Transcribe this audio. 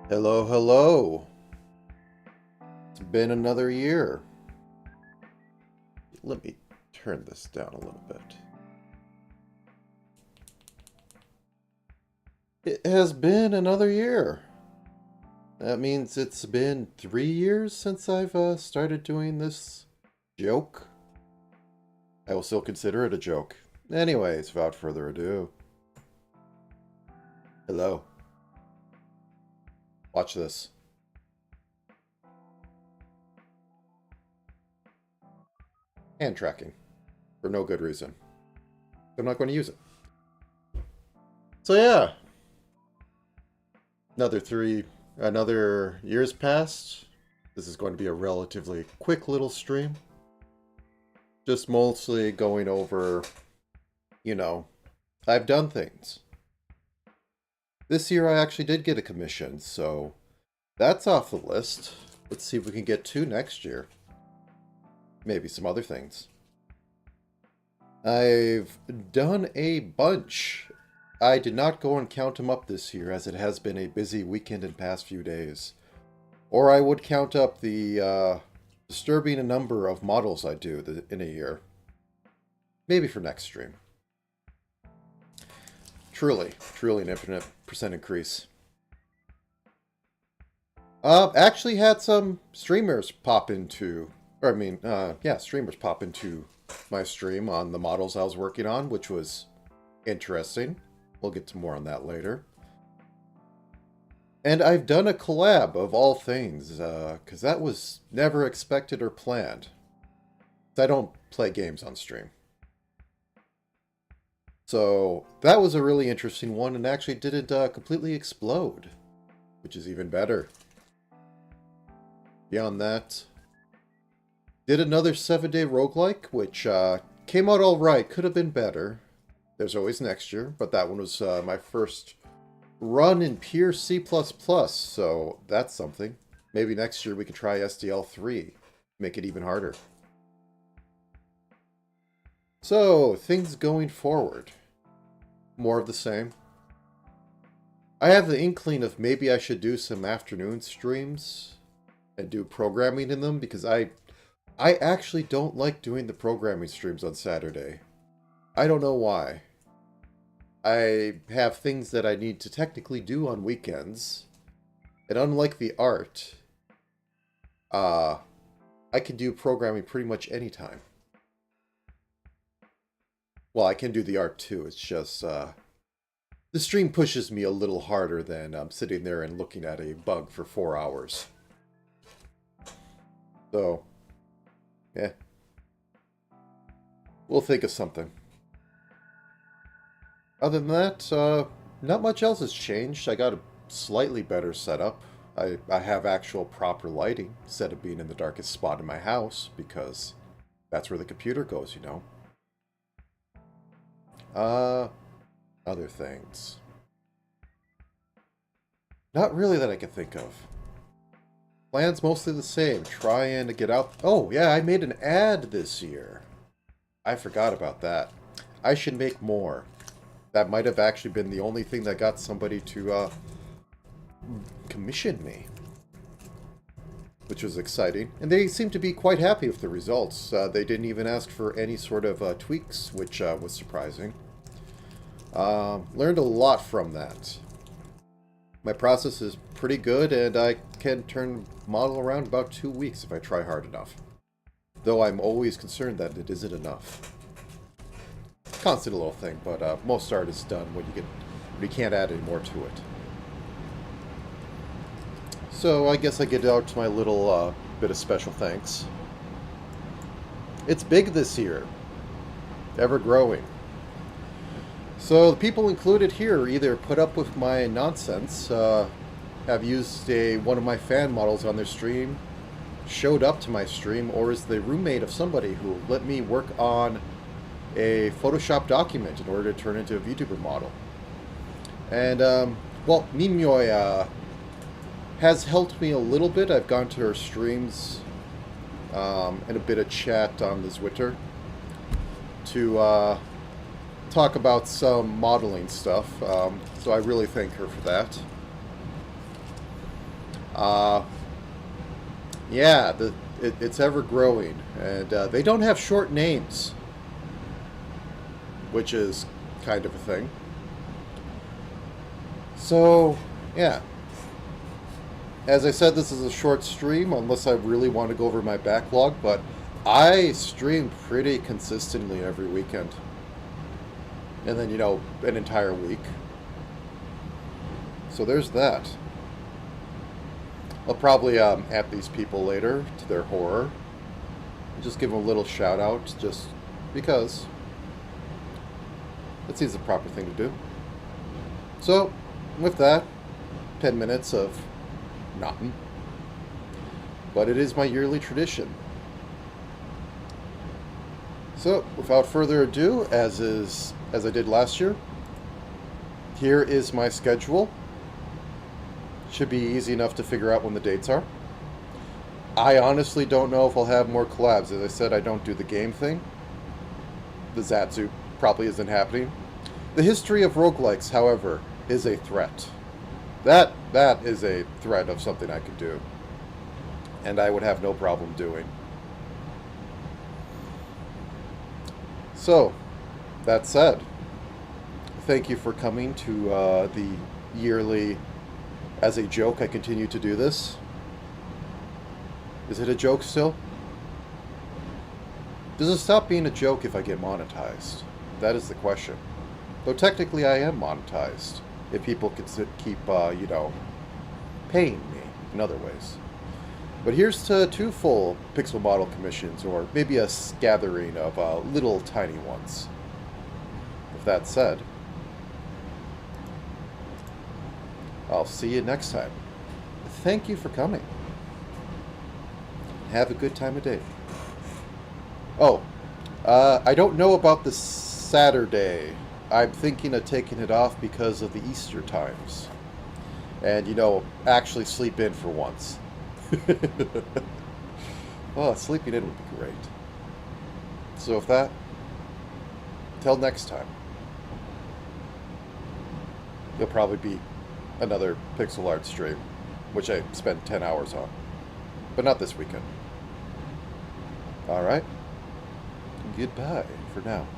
Hello, hello. It's been another year. Let me turn this down a little bit. It has been another year. That means it's been 3 years since I've started doing this joke. I will still consider it a joke. Anyways, without further ado. Hello. Watch this. Hand tracking. For no good reason. I'm not going to use it. So yeah. Another year's passed. This is going to be a relatively quick little stream. Just mostly going over, I've done things. This year I actually did get a commission, so that's off the list. Let's see if we can get two next year. Maybe some other things. I've done a bunch. I did not go and count them up this year, as it has been a busy weekend and past few days. Or I would count up the disturbing number of models I do in a year. Maybe for next stream. Truly an infinite percent increase. Actually had some streamers pop into my stream on the models I was working on, which was interesting. We'll get to more on that later. And I've done a collab of all things, because that was never expected or planned. I don't play games on stream. So that was a really interesting one, and actually didn't completely explode, which is even better. Beyond that, did another 7-day roguelike, which came out alright. Could have been better. There's always next year, but that one was my first run in pure C++, so that's something. Maybe next year we could try SDL3, make it even harder. So, things going forward. More of the same. I have the inkling of maybe I should do some afternoon streams and do programming in them, because I actually don't like doing the programming streams on Saturday. I don't know why. I have things that I need to technically do on weekends, and unlike the art, I can do programming pretty much anytime. Well, I can do the art too, it's just, the stream pushes me a little harder than sitting there and looking at a bug for 4 hours. So, yeah. We'll think of something. Other than that, not much else has changed. I got a slightly better setup. I have actual proper lighting, instead of being in the darkest spot in my house, because that's where the computer goes, you know. Other things. Not really that I can think of. Plans mostly the same. Trying to get out. Oh, yeah, I made an ad this year. I forgot about that. I should make more. That might have actually been the only thing that got somebody to commission me. Which was exciting. And they seemed to be quite happy with the results. They didn't even ask for any sort of tweaks, which was surprising. Learned a lot from that. My process is pretty good, and I can turn model around in about 2 weeks if I try hard enough. Though I'm always concerned that it isn't enough. Constant little thing, but most art is done when you can't add any more to it. So I guess I get out to my little bit of special thanks. It's big this year. Ever growing. So the people included here either put up with my nonsense, have used one of my fan models on their stream, showed up to my stream, or is the roommate of somebody who let me work on a Photoshop document in order to turn into a VTuber model. And, well, Mimyoy has helped me a little bit. I've gone to her streams and a bit of chat on the Twitter to talk about some modeling stuff, so I really thank her for that. Uh, yeah, it's ever growing, and they don't have short names, which is kind of a thing. So, yeah. As I said, this is a short stream, unless I really want to go over my backlog, but I stream pretty consistently every weekend. And then, an entire week. So there's that. I'll probably at these people later to their horror. Just give them a little shout out, just because. That seems the proper thing to do. So, with that, 10 minutes of nothing. But it is my yearly tradition. So, without further ado, as I did last year, here is my schedule. Should be easy enough to figure out when the dates are. I honestly don't know if I'll have more collabs. As I said, I don't do the game thing. The Zatsu probably isn't happening. The history of roguelikes, however, is a threat. That is a threat of something I could do. And I would have no problem doing. So, that said, thank you for coming to the yearly... As a joke, I continue to do this. Is it a joke still? Does it stop being a joke if I get monetized? That is the question. Though technically I am monetized. If people could keep, paying me in other ways. But here's to 2 full pixel model commissions, or maybe a scattering of little tiny ones. With that said, I'll see you next time. Thank you for coming. Have a good time of day. Oh, I don't know about this Saturday. I'm thinking of taking it off because of the Easter times. And, actually sleep in for once. Well, sleeping in would be great. So with that, till next time. There'll probably be another pixel art stream, which I spent 10 hours on. But not this weekend. Alright. Goodbye for now.